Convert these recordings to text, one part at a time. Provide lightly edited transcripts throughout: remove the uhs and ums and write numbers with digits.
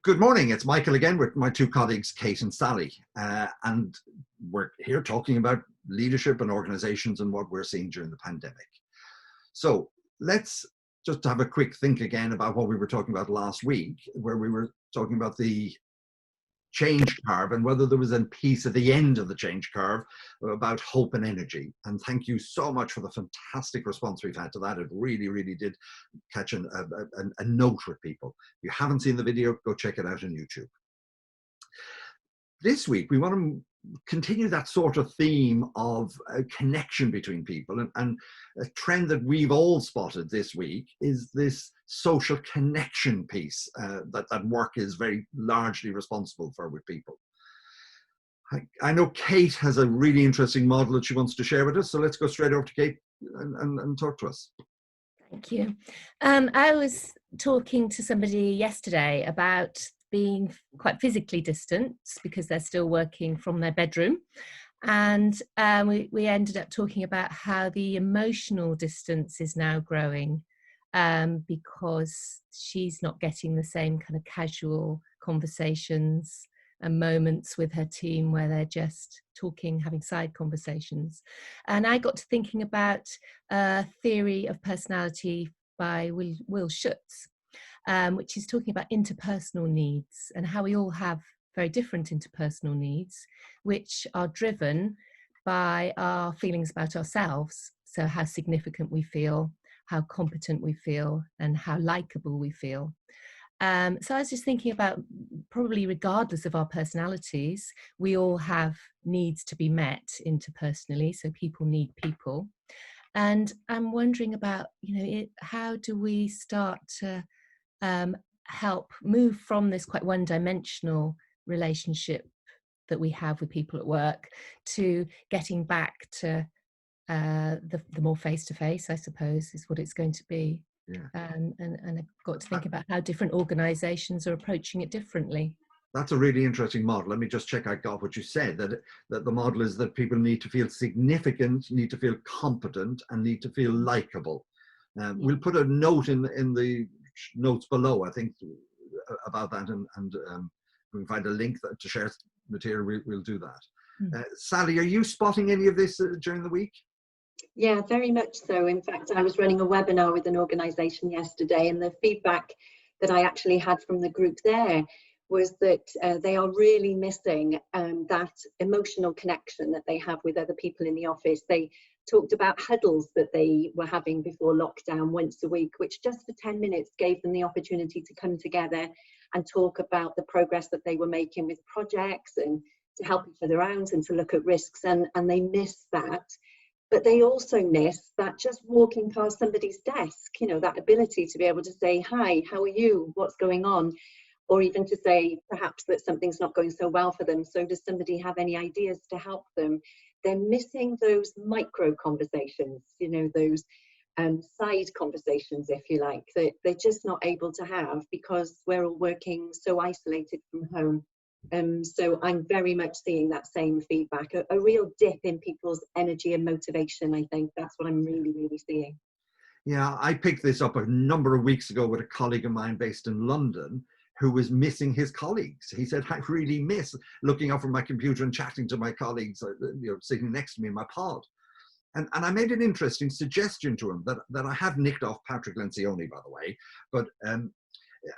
Good morning, it's Michael again with my two colleagues, Kate and Sally. And we're here talking about leadership and organizations and what we're seeing during the pandemic. So let's just have a quick think again about what we were talking about last week, where we were talking about the change curve and whether there was a piece at the end of the change curve about hope and energy. And thank you so much for the fantastic response we've had to that. It really, really did catch a note with people. If you haven't seen the video, go check it out on YouTube. This week, we want to continue that sort of theme of connection between people, and a trend that we've all spotted this week is this social connection piece that work is very largely responsible for with people. I know Kate has a really interesting model that she wants to share with us, so let's go straight over to Kate and talk to us. Thank you. I was talking to somebody yesterday about being quite physically distant because they're still working from their bedroom. And we ended up talking about how the emotional distance is now growing because she's not getting the same kind of casual conversations and moments with her team where they're just talking, having side conversations. And I got to thinking about a theory of personality by Will Schutz, which is talking about interpersonal needs and how we all have very different interpersonal needs, which are driven by our feelings about ourselves. So how significant we feel, how competent we feel, and how likable we feel. So I was just thinking about, probably regardless of our personalities, we all have needs to be met interpersonally. So people need people. And I'm wondering about, how do we start to help move from this quite one-dimensional relationship that we have with people at work to getting back to the more face-to-face, I suppose, is what it's going to be. Yeah. And I've got to think about how different organizations are approaching it differently. That's a really interesting model. Let me just check I got what you said, that the model is that people need to feel significant, need to feel competent, and need to feel likable. We'll put a note in the notes below, I think, about that, and we can find a link to share material. We'll do that. Sally, are you spotting any of this during the week? Yeah, very much so. In fact, I was running a webinar with an organisation yesterday, and the feedback that I actually had from the group there was that they are really missing that emotional connection that they have with other people in the office. They talked about huddles that they were having before lockdown once a week, which just for 10 minutes gave them the opportunity to come together and talk about the progress that they were making with projects and to help each other out and to look at risks, and they miss that. But they also miss that just walking past somebody's desk, that ability to be able to say, hi, how are you? What's going on? Or even to say perhaps that something's not going so well for them. So does somebody have any ideas to help them? They're missing those micro conversations, those side conversations, if you like, that they're just not able to have because we're all working so isolated from home. So I'm very much seeing that same feedback, a real dip in people's energy and motivation. I think that's what I'm really, really seeing. Yeah, I picked this up a number of weeks ago with a colleague of mine based in London who was missing his colleagues. He said, I really miss looking up from my computer and chatting to my colleagues, sitting next to me in my pod. And I made an interesting suggestion to him that I have nicked off Patrick Lencioni, by the way, but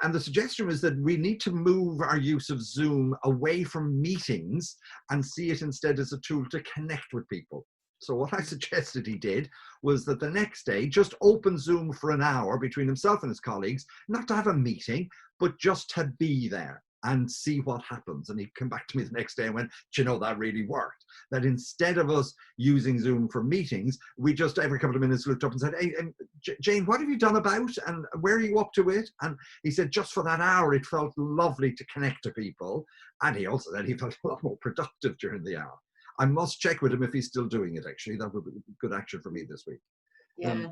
and the suggestion was that we need to move our use of Zoom away from meetings and see it instead as a tool to connect with people. So what I suggested he did was that the next day, just open Zoom for an hour between himself and his colleagues, not to have a meeting, but just to be there and see what happens. And he came back to me the next day and went, that really worked. That instead of us using Zoom for meetings, we just every couple of minutes looked up and said, hey, Jane, what have you done about? And where are you up to it? And he said, just for that hour, it felt lovely to connect to people. And he also said he felt a lot more productive during the hour. I must check with him if he's still doing it, actually. That would be good action for me this week. Yeah.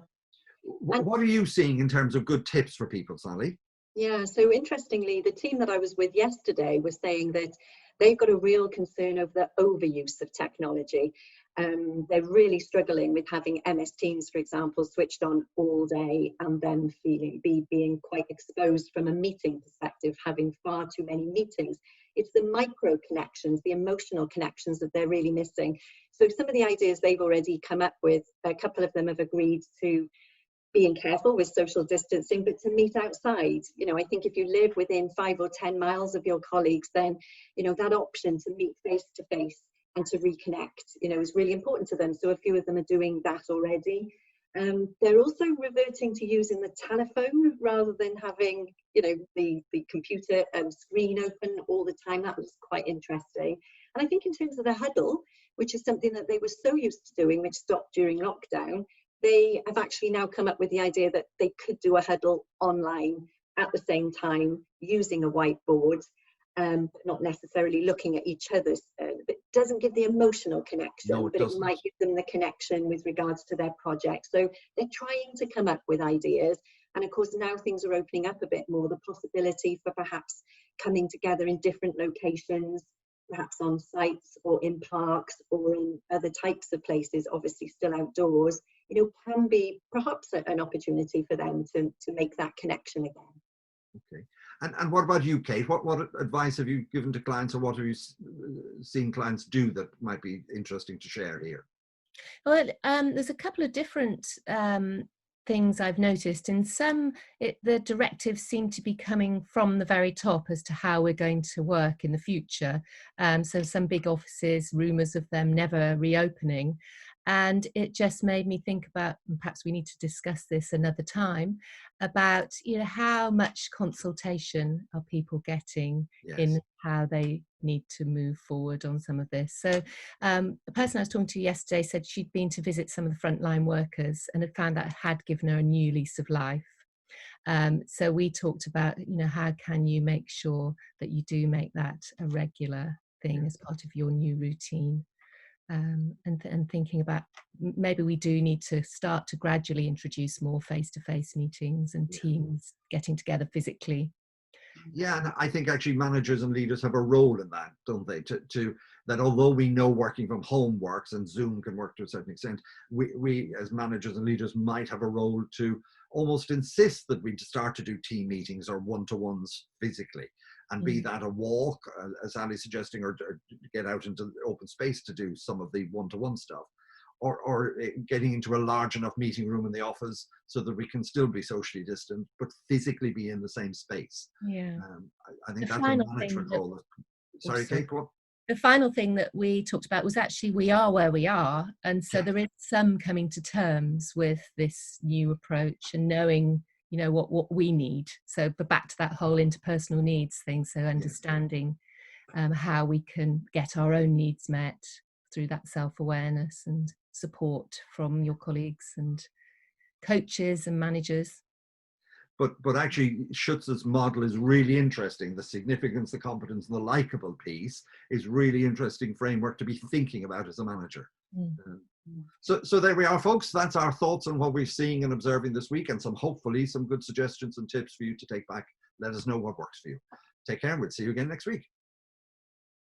What are you seeing in terms of good tips for people, Sally? Yeah, so interestingly, the team that I was with yesterday was saying that they've got a real concern over the overuse of technology. They're really struggling with having MS Teams, for example, switched on all day and then being quite exposed from a meeting perspective, having far too many meetings. It's the micro connections, the emotional connections that they're really missing. So some of the ideas they've already come up with, a couple of them have agreed to being careful with social distancing, but to meet outside. You know, I think if you live within 5 or 10 miles of your colleagues, then, you know, that option to meet face to face and to reconnect, you know, is really important to them. So a few of them are doing that already. They're also reverting to using the telephone rather than having, you know, the computer screen open all the time. That was quite interesting. And I think in terms of the huddle, which is something that they were so used to doing, which stopped during lockdown, they have actually now come up with the idea that they could do a huddle online at the same time using a whiteboard. Not necessarily looking at each other's, it doesn't give the emotional connection, No, but it might give them the connection with regards to their project. So they're trying to come up with ideas. And of course, now things are opening up a bit more, the possibility for perhaps coming together in different locations, perhaps on sites or in parks or in other types of places, obviously still outdoors, you know, can be perhaps an opportunity for them to make that connection again. Okay. And what about you, Kate? What advice have you given to clients, or what have you seen clients do that might be interesting to share here? Well, there's a couple of different things I've noticed. In some, the directives seem to be coming from the very top as to how we're going to work in the future. So some big offices, rumours of them never reopening. And it just made me think about, and perhaps we need to discuss this another time, about, you know, how much consultation are people getting in how they need to move forward on some of this. So the person I was talking to yesterday said she'd been to visit some of the frontline workers and had found that had given her a new lease of life. So we talked about, you know, how can you make sure that you do make that a regular thing as part of your new routine. And thinking about maybe we do need to start to gradually introduce more face-to-face meetings and teams getting together physically. Yeah, and I think actually managers and leaders have a role in that, don't they? To that, although we know working from home works and Zoom can work to a certain extent, we as managers and leaders might have a role to almost insist that we start to do team meetings or one-to-ones physically. And be that a walk, as Ali's suggesting, or get out into open space to do some of the one-to-one stuff, or getting into a large enough meeting room in the office so that we can still be socially distant, but physically be in the same space. Yeah. I think that's a management role. Sorry, Kate, what? The final thing that we talked about was actually we are where we are. And so there is some coming to terms with this new approach and knowing, you know, what we need. So back to that whole interpersonal needs thing. So understanding how we can get our own needs met through that self-awareness and support from your colleagues and coaches and managers. But actually, Schutz's model is really interesting. The significance, the competence, and the likable piece is really interesting framework to be thinking about as a manager. So there we are, folks. That's our thoughts on what we're seeing and observing this week, and hopefully some good suggestions and tips for you to take back. Let us know what works for you. Take care, and we'll see you again next week.